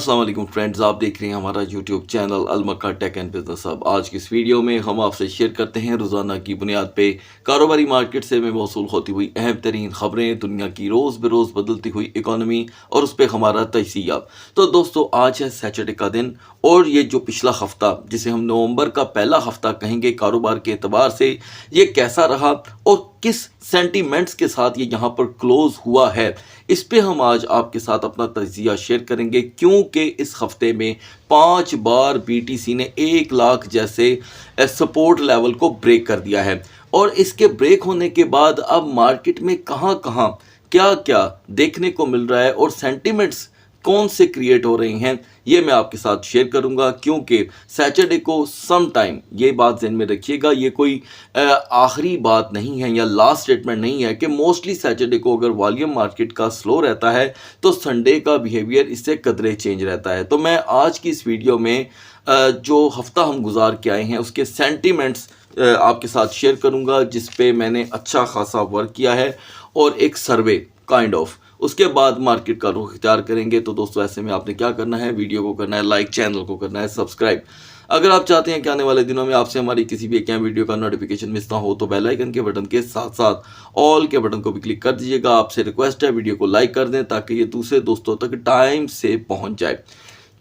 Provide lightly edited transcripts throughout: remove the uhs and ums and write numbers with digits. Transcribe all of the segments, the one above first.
अस्सलाम वालेकुम फ्रेंड्स, आप देख रहे हैं हमारा YouTube channel Al Makkah tech and business hub. आज की इस वीडियो में हम आपसे शेयर करते हैं रोज़ाना की बुनियाद पे कारोबारी मार्केट से में मौसूल होती हुई अहम तरीन खबरें, दुनिया की रोज़ बरोज़ बदलती हुई इकॉनमी और उस पर हमारा तजिया। तो दोस्तों, आज है सैटरडे का दिन और ये जो पिछला हफ्ता जिसे हम नवंबर का पहला हफ्ता कहेंगे कारोबार के एतबार से, ये कैसा रहा और किस सेंटीमेंट्स के साथ ये यहाँ पर क्लोज हुआ है, इस पे हम आज आपके साथ अपना तजिया शेयर करेंगे। क्योंकि इस हफ्ते में 5 बार बीटीसी ने 1 लाख जैसे सपोर्ट लेवल को ब्रेक कर दिया है और इसके ब्रेक होने के बाद अब मार्केट में कहाँ कहाँ क्या क्या देखने को मिल रहा है और सेंटिमेंट्स कौन से क्रिएट हो रहे हैं, ये मैं आपके साथ शेयर करूंगा। क्योंकि सैटरडे को सम टाइम, ये बात ज़हन में रखिएगा, ये कोई आखिरी बात नहीं है या लास्ट स्टेटमेंट नहीं है कि मोस्टली सैटरडे को अगर वॉल्यूम मार्केट का स्लो रहता है तो संडे का बिहेवियर इससे कदरे चेंज रहता है। तो मैं आज की इस वीडियो में जो हफ्ता हम गुजार के आए हैं उसके सेंटिमेंट्स आपके साथ शेयर करूंगा, जिस पे मैंने अच्छा खासा वर्क किया है और एक सर्वे काइंड ऑफ। उसके बाद मार्केट का रुख इख्तियार करेंगे। तो दोस्तों, ऐसे में आपने क्या करना है, वीडियो को करना है लाइक, चैनल को करना है सब्सक्राइब। अगर आप चाहते हैं कि आने वाले दिनों में आपसे हमारी किसी भी एक वीडियो का नोटिफिकेशन मिस ना हो तो बेल आइकन के बटन के साथ साथ ऑल के बटन को भी क्लिक कर दीजिएगा। आपसे रिक्वेस्ट है वीडियो को लाइक कर दें ताकि ये दूसरे दोस्तों तक टाइम से पहुंच जाए।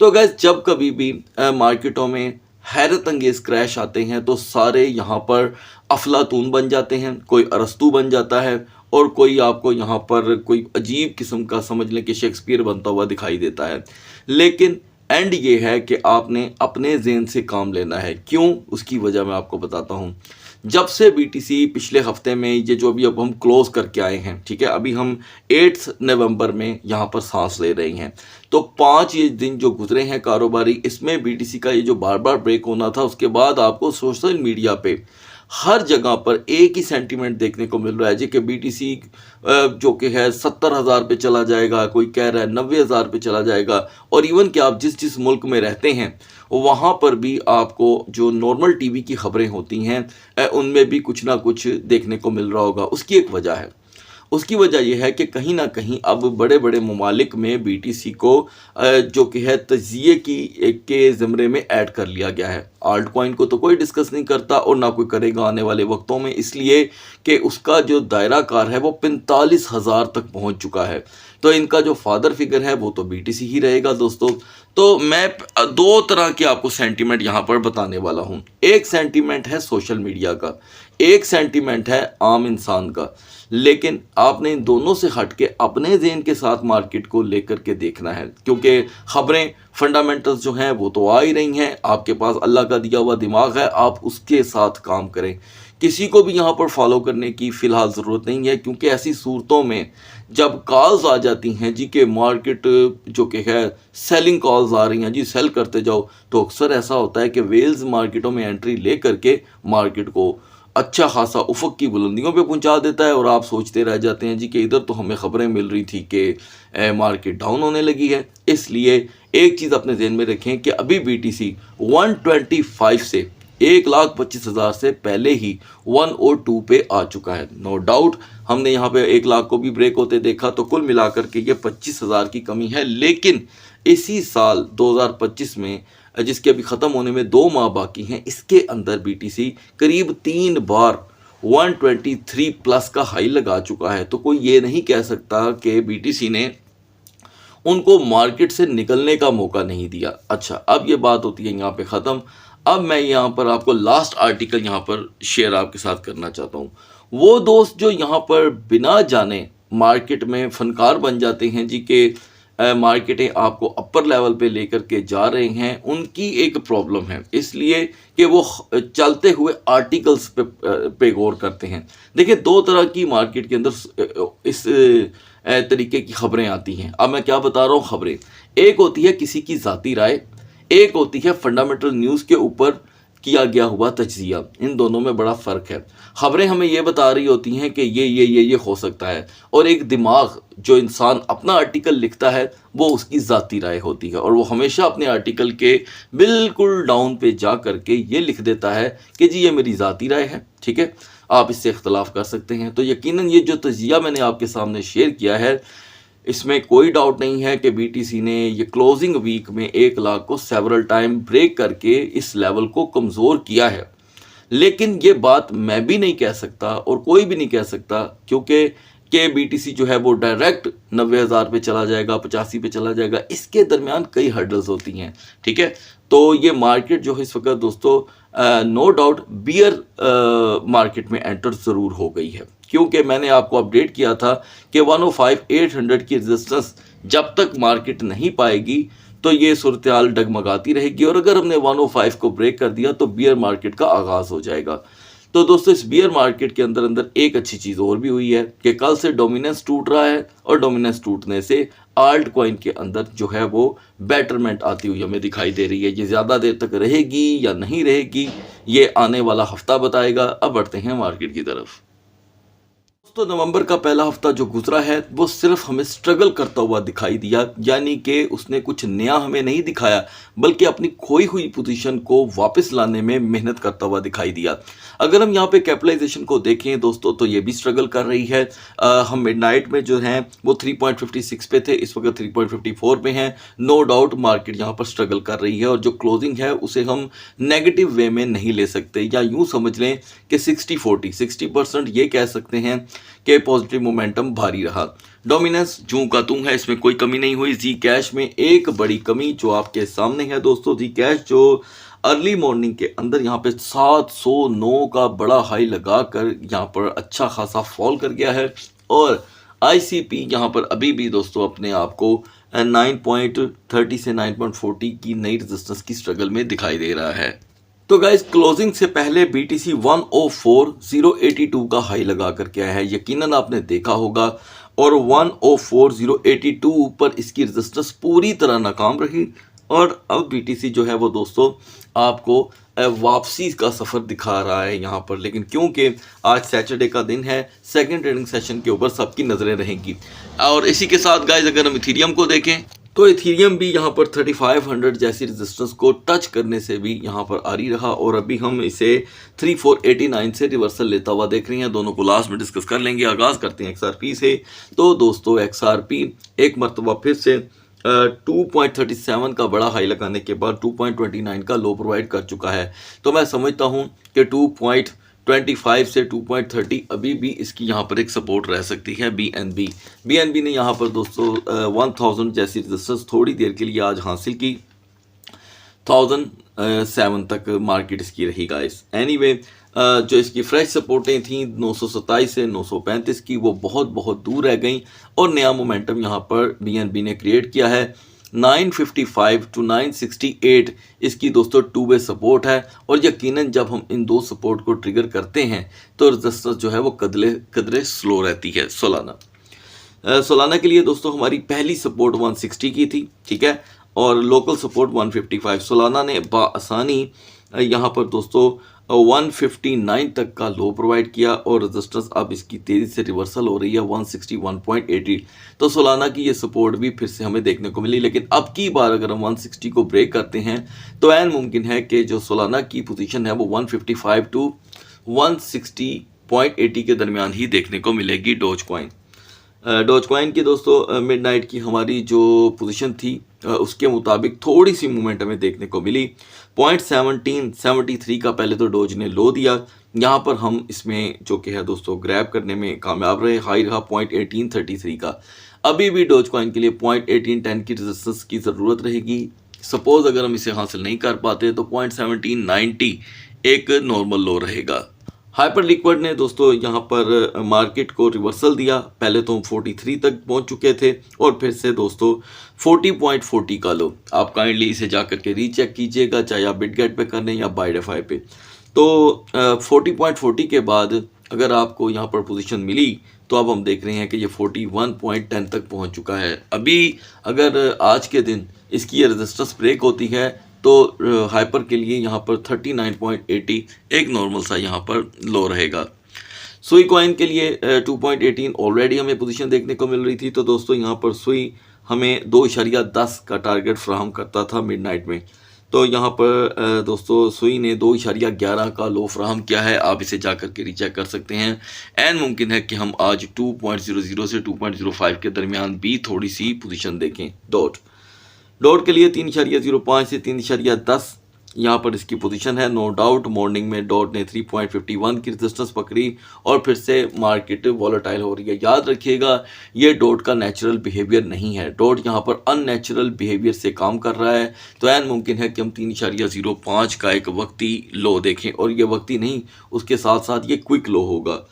तो गाइस, जब कभी भी मार्केटों में हैरत अंगेज क्रैश आते हैं तो सारे यहाँ पर अफलातून बन जाते हैं, कोई अरस्तू बन जाता है और कोई आपको यहाँ पर कोई अजीब किस्म का समझ लें कि शेक्सपियर बनता हुआ दिखाई देता है। लेकिन एंड ये है कि आपने अपने ज़हन से काम लेना है। क्यों, उसकी वजह मैं आपको बताता हूँ। जब से बीटीसी पिछले हफ्ते में ये जो अभी अब हम क्लोज करके आए हैं, ठीक है, अभी हम 8 नवंबर में यहाँ पर सांस ले रहे हैं, तो 5 ये दिन जो गुजरे हैं कारोबारी, इसमें बीटीसी का ये जो बार बार ब्रेक होना था, उसके बाद आपको सोशल मीडिया पे हर जगह पर एक ही सेंटीमेंट देखने को मिल रहा है जी कि बीटीसी जो कि है 70,000 पे चला जाएगा, कोई कह रहा है 90,000 पे चला जाएगा। और इवन कि आप जिस जिस मुल्क में रहते हैं वहाँ पर भी आपको जो नॉर्मल टीवी की खबरें होती हैं उनमें भी कुछ ना कुछ देखने को मिल रहा होगा। उसकी एक वजह है, उसकी वजह यह है कि कहीं ना कहीं अब बड़े बड़े ममालिक में बीटीसी को जो कि है तजिए की के ज़मरे में ऐड कर लिया गया है। आल्ट कॉइन को तो कोई डिस्कस नहीं करता और ना कोई करेगा आने वाले वक्तों में, इसलिए कि उसका जो दायरा कार है वो 45,000 तक पहुंच चुका है। तो इनका जो फादर फिगर है वो तो बीटीसी ही रहेगा दोस्तों। तो मैं 2 तरह के आपको सेंटीमेंट यहाँ पर बताने वाला हूँ। एक सेंटीमेंट है सोशल मीडिया का, एक सेंटीमेंट है आम इंसान का। लेकिन आपने इन दोनों से हट के अपने ज़हन के साथ मार्केट को लेकर के देखना है, क्योंकि ख़बरें फंडामेंटल्स जो हैं वो तो आ ही रही हैं। आपके पास अल्लाह का दिया हुआ दिमाग है, आप उसके साथ काम करें। किसी को भी यहाँ पर फॉलो करने की फ़िलहाल ज़रूरत नहीं है, क्योंकि ऐसी सूरतों में जब कॉल्स आ जाती हैं जी कि मार्केट जो कि है सेलिंग कॉल्स आ रही हैं जी, सेल करते जाओ, तो अक्सर ऐसा होता है कि वेल्स मार्केटों में एंट्री ले करके मार्केट को अच्छा खासा उफ़क़ की बुलंदियों पे पहुंचा देता है और आप सोचते रह जाते हैं जी कि इधर तो हमें ख़बरें मिल रही थी कि मार्केट डाउन होने लगी है। इसलिए एक चीज़ अपने ज़हन में रखें कि अभी बीटीसी 125 से 1,25,000 से पहले ही 102 पे आ चुका है। नो डाउट हमने यहाँ पे 1 लाख को भी ब्रेक होते देखा, तो कुल मिलाकर के ये 25,000 की कमी है। लेकिन इसी साल 2025 में, जिसके अभी ख़त्म होने में 2 माह बाकी हैं, इसके अंदर बीटीसी करीब 3 बार 123 प्लस का हाई लगा चुका है। तो कोई ये नहीं कह सकता कि बीटीसी ने उनको मार्केट से निकलने का मौका नहीं दिया। अच्छा, अब ये बात होती है यहाँ पे ख़त्म। अब मैं यहाँ पर आपको लास्ट आर्टिकल यहाँ पर शेयर आपके साथ करना चाहता हूँ। वो दोस्त जो यहाँ पर बिना जाने मार्केट में फ़नकार बन जाते हैं जी कि मार्केटें आपको अपर लेवल पे लेकर के जा रहे हैं, उनकी एक प्रॉब्लम है, इसलिए कि वो चलते हुए आर्टिकल्स पे गौर करते हैं। देखिए, 2 तरह की मार्केट के अंदर इस तरीके की खबरें आती हैं। अब मैं क्या बता रहा हूँ, खबरें एक होती है किसी की ज़ाती राय, एक होती है फंडामेंटल न्यूज़ के ऊपर किया गया हुआ तज्जिया। इन दोनों में बड़ा फ़र्क है। खबरें हमें ये बता रही होती हैं कि ये हो सकता है, और एक दिमाग जो इंसान अपना आर्टिकल लिखता है वो उसकी ज़ाती राय होती है, और वो हमेशा अपने आर्टिकल के बिल्कुल डाउन पे जा कर के ये लिख देता है कि जी ये मेरी ज़ाती राय है, ठीक है, आप इससे इख्तलाफ कर सकते हैं। तो यकीनन ये जो तज्जिया मैंने आपके सामने शेयर किया है, इसमें कोई डाउट नहीं है कि बीटीसी ने ये क्लोजिंग वीक में 1 लाख को सेवरल टाइम ब्रेक करके इस लेवल को कमज़ोर किया है। लेकिन ये बात मैं भी नहीं कह सकता और कोई भी नहीं कह सकता, क्योंकि बीटीसी जो है वो डायरेक्ट 90,000 पे चला जाएगा, 85 पे चला जाएगा। इसके दरमियान कई हर्डल्स होती हैं, ठीक है। तो ये मार्केट जो है इस वक्त दोस्तों नो डाउट बियर मार्केट में एंटर ज़रूर हो गई है, क्योंकि मैंने आपको अपडेट किया था कि 105,800 की रेजिस्टेंस जब तक मार्केट नहीं पाएगी तो ये सूरत हाल डगमगाती रहेगी, और अगर हमने 105 को ब्रेक कर दिया तो बियर मार्केट का आगाज़ हो जाएगा। तो दोस्तों इस बियर मार्केट के अंदर अंदर एक अच्छी चीज़ और भी हुई है कि कल से डोमिनेंस टूट रहा है, और डोमिनेंस टूटने से आल्ट कॉइन के अंदर जो है वो बेटरमेंट आती हुई हमें दिखाई दे रही है। ये ज़्यादा देर तक रहेगी या नहीं रहेगी, ये आने वाला हफ्ता बताएगा। अब बढ़ते हैं मार्केट की तरफ। दोस्तों नवंबर का पहला हफ्ता जो गुजरा है वो सिर्फ हमें स्ट्रगल करता हुआ दिखाई दिया, यानी कि उसने कुछ नया हमें नहीं दिखाया, बल्कि अपनी खोई हुई पोजीशन को वापस लाने में मेहनत करता हुआ दिखाई दिया। अगर हम यहाँ पे कैपिटलाइजेशन को देखें दोस्तों तो ये भी स्ट्रगल कर रही है। हम मिडनाइट में जो हैं वो 3.56 पे थे, इस वक्त 3.54 पे हैं। नो डाउट मार्केट यहाँ पर स्ट्रगल कर रही है, और जो क्लोजिंग है उसे हम नेगेटिव वे में नहीं ले सकते, या यूँ समझ लें कि 60% ये कह सकते हैं कि पॉजिटिव मोमेंटम भारी रहा। डोमिनेंस जूं का तूं है, इसमें कोई कमी नहीं हुई। जी कैश में एक बड़ी कमी जो आपके सामने है दोस्तों, जी कैश जो अर्ली मॉर्निंग के अंदर यहाँ पे 709 का बड़ा हाई लगाकर यहाँ पर अच्छा खासा फॉल कर गया है, और आईसीपी यहाँ पर अभी भी दोस्तों अपने आप को 9.30 से 9.40 की नई रेजिस्टेंस की स्ट्रगल में दिखाई दे रहा है। तो गाइज क्लोजिंग से पहले बीटीसी 104,082 का हाई लगा कर के आया है, यकीनन आपने देखा होगा, और 104,082 पर इसकी रेजिस्टेंस पूरी तरह नाकाम रही, और अब बीटीसी जो है वो दोस्तों आपको वापसी का सफ़र दिखा रहा है यहाँ पर। लेकिन क्योंकि आज सैटरडे का दिन है, सेकंड ट्रेडिंग सेशन के ऊपर सबकी नज़रें रहेंगी। और इसी के साथ गाइज अगर हम इथीरियम को देखें तो इथीरियम भी यहाँ पर 3500 जैसी रेजिस्टेंस को टच करने से भी यहाँ पर आ रही रहा, और अभी हम इसे 3489 से रिवर्सल लेता हुआ देख रहे हैं। दोनों को लास्ट में डिस्कस कर लेंगे। आगाज़ करते हैं XRP से। तो दोस्तों XRP एक मरतबा फिर से 2.37 का बड़ा हाई लगाने के बाद 2.29 का लो प्रोवाइड कर चुका है। तो मैं समझता हूँ कि 2.25 से 2.30 अभी भी इसकी यहाँ पर एक सपोर्ट रह सकती है। BNB ने यहाँ पर दोस्तों 1000 जैसी रेजिस्टेंस थोड़ी देर के लिए आज हासिल की। 1007 तक मार्केट इसकी रही गाइस। एनीवे जो इसकी फ्रेश सपोर्टें थी 927 से 935 की, वो बहुत दूर रह गई, और नया मोमेंटम यहाँ पर BNB ने क्रिएट किया है। 955 टू 968 इसकी दोस्तों 2 वे सपोर्ट है, और यकीनन जब हम इन दो सपोर्ट को ट्रिगर करते हैं तो रेजिस्टेंस जो है वो कदरे स्लो रहती है। सोलाना के लिए दोस्तों हमारी पहली सपोर्ट 160 की थी, ठीक है, और लोकल सपोर्ट 155। सोलाना ने बआसानी यहाँ पर दोस्तों 159 तक का लो प्रोवाइड किया, और रेजिस्टेंस अब इसकी तेज़ी से रिवर्सल हो रही है 161.80। तो सोलाना की ये सपोर्ट भी फिर से हमें देखने को मिली, लेकिन अब की बार अगर हम 160 को ब्रेक करते हैं तो ऐन मुमकिन है कि जो सोलाना की पोजीशन है वो 155 टू 160.80 के दरमियान ही देखने को मिलेगी। डोज कॉइन की दोस्तों मिडनाइट की हमारी जो पोजीशन थी उसके मुताबिक थोड़ी सी मूवमेंट हमें देखने को मिली। 0.1773 का पहले तो डोज ने लो दिया, यहाँ पर हम इसमें जो कि है दोस्तों ग्रैब करने में कामयाब रहे। हाई रहा 0.1833 का। अभी भी डोज कॉइन के लिए 0.1810 की रेजिस्टेंस की ज़रूरत रहेगी। सपोज अगर हम इसे हासिल नहीं कर पाते तो 0.1790 एक नॉर्मल लो रहेगा। हाइपर लिक्विड ने दोस्तों यहाँ पर मार्केट को रिवर्सल दिया। पहले तो हम 43 तक पहुँच चुके थे, और फिर से दोस्तों 40.40 का लो। आप काइंडली इसे जा करके रीचेक कीजिएगा, चाहे आप बिटगेट पे कर लें या बायडेफाई पे। तो 40.40 के बाद अगर आपको यहाँ पर पोजीशन मिली तो अब हम देख रहे हैं कि ये 41.10 तक पहुँच चुका है। अभी अगर आज के दिन इसकी रेजिस्टेंस ब्रेक होती है तो हाइपर के लिए यहाँ पर 39.80 एक नॉर्मल सा यहाँ पर लो रहेगा। सुई कॉइन के लिए 2.18 ऑलरेडी हमें पोजीशन देखने को मिल रही थी। तो दोस्तों यहाँ पर सुई हमें 2.10 का टारगेट फ्राहम करता था मिडनाइट में। तो यहाँ पर दोस्तों सुई ने 2.11 का लो फ्राहम किया है, आप इसे जा करके रीचेक कर सकते हैं। एंड मुमकिन है कि हम आज 2.00 से 2.05 के दरमियान भी थोड़ी सी पोजीशन देखें। डॉट के लिए 3.05 से 3.10 यहाँ पर इसकी पोजीशन है। नो डाउट मॉर्निंग में डॉट ने 3.51 की रेजिस्टेंस पकड़ी और फिर से मार्केट वॉलेटाइल हो रही है। याद रखिएगा ये डॉट का नेचुरल बिहेवियर नहीं है, डॉट यहाँ पर अननेचुरल बिहेवियर से काम कर रहा है। तो ऐन मुमकिन है कि हम 3.05 का एक वक्ती लो देखें, और ये वक्ती नहीं, उसके साथ साथ ये क्विक लो होगा।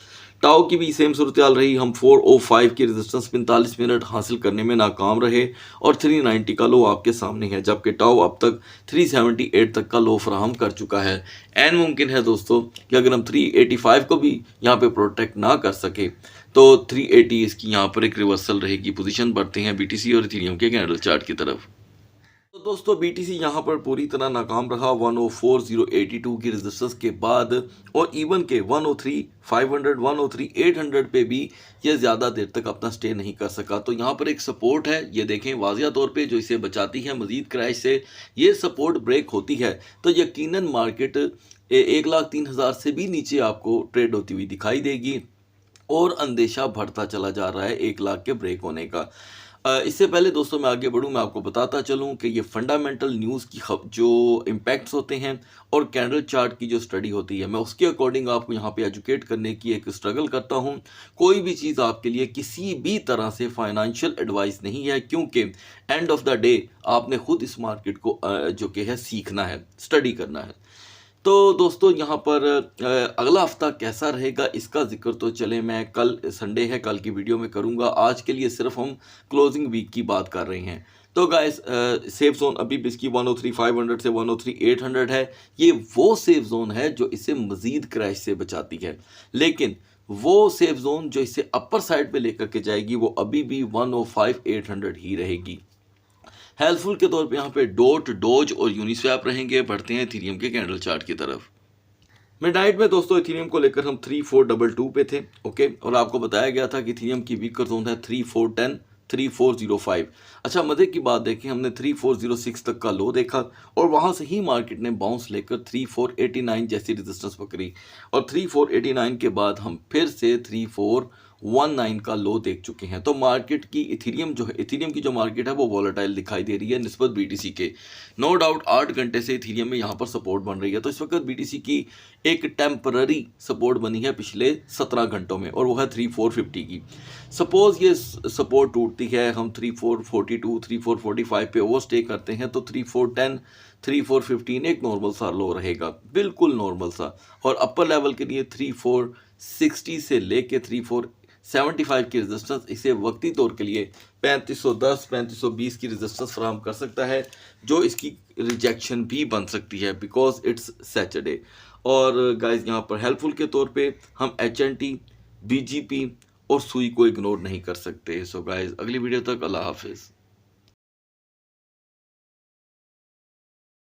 टाओ की भी सेम सूरत हाल रही, हम 405 की रेजिस्टेंस 45 मिनट हासिल करने में नाकाम रहे और 390 का लो आपके सामने है, जबकि टाओ अब तक 378 तक का लो फराहम कर चुका है। एन मुमकिन है दोस्तों कि अगर हम 385 को भी यहाँ पे प्रोटेक्ट ना कर सके तो 380 इसकी यहाँ पर एक रिवर्सल रहेगी। पोजीशन बढ़ते हैं BTC और इथेरियम के कैंडल चार्ट की तरफ। तो दोस्तों BTC यहाँ पर पूरी तरह नाकाम रहा 104,082 की रेजिस्टेंस के बाद, और इवन के 103,500 103,800 पे भी ये ज़्यादा देर तक अपना स्टे नहीं कर सका। तो यहाँ पर एक सपोर्ट है, ये देखें वाज़िया तौर पे, जो इसे बचाती है मज़ीद क्रैश से। ये सपोर्ट ब्रेक होती है तो यकीनन मार्केट 1,03,000 से भी नीचे आपको ट्रेड होती हुई दिखाई देगी, और अंदेशा बढ़ता चला जा रहा है 1 लाख के ब्रेक होने का। इससे पहले दोस्तों मैं आगे बढ़ूं, मैं आपको बताता चलूं कि ये फंडामेंटल न्यूज़ की जो इम्पैक्ट्स होते हैं और कैंडल चार्ट की जो स्टडी होती है, मैं उसके अकॉर्डिंग आपको यहाँ पे एजुकेट करने की एक स्ट्रगल करता हूँ। कोई भी चीज़ आपके लिए किसी भी तरह से फाइनेंशियल एडवाइस नहीं है, क्योंकि एंड ऑफ द डे आपने खुद इस मार्केट को जो कि है सीखना है, स्टडी करना है। तो दोस्तों यहाँ पर अगला हफ्ता कैसा रहेगा इसका जिक्र तो चले मैं कल, संडे है, कल की वीडियो में करूँगा। आज के लिए सिर्फ हम क्लोजिंग वीक की बात कर रहे हैं। तो गाइस सेफ जोन अभी भी इसकी 103,500 से 103,800 है। ये वो सेफ जोन है जो इसे मज़ीद क्रैश से बचाती है, लेकिन वो सेफ जोन जो इसे अपर साइड पे लेकर के जाएगी वो अभी भी 105,800 ही रहेगी। हेल्पफुल के तौर पे यहाँ पे डॉट, डोज और यूनिस्वैप रहेंगे। बढ़ते हैं इथेरियम के कैंडल चार्ट की तरफ। मिडनाइट में दोस्तों इथेरियम को लेकर हम 3422 पे थे, ओके, और आपको बताया गया था कि इथेरियम की वीकर जोन है 3410 3405। अच्छा मज़े की बात देखें, हमने 3406 तक का लो देखा और वहाँ से ही मार्केट ने बाउंस लेकर 3489 जैसी रेजिस्टेंस पकड़ी, और 3489 के बाद हम फिर से 3419 का लो देख चुके हैं। तो मार्केट की इथेरियम जो है, इथेरियम की जो मार्केट है वो वॉलेटाइल दिखाई दे रही है निस्बत BTC के। नो डाउट 8 घंटे से इथेरियम में यहाँ पर सपोर्ट बन रही है। तो इस वक्त BTC की एक टेम्पररी सपोर्ट बनी है पिछले 17 घंटों में, और वो है 3450 की। सपोज ये सपोर्ट टूटती है, हम 3442 3445 पे ओवर स्टे करते हैं, तो 3410 3415 एक नॉर्मल सा लो रहेगा, बिल्कुल नॉर्मल सा। और अपर लेवल के लिए 3460 से लेके 3475 की रेजिस्टेंस इसे वक्ती तौर के लिए 3510 3520 की रेजिस्टेंस फराहम कर सकता है, जो इसकी रिजेक्शन भी बन सकती है बिकॉज इट्स सैटरडे। और गाइज यहाँ पर हेल्पफुल के तौर पे हम HNT, BGP और सुई को इग्नोर नहीं कर सकते। सो गाइज अगली वीडियो तक अल्लाह हाफिज़।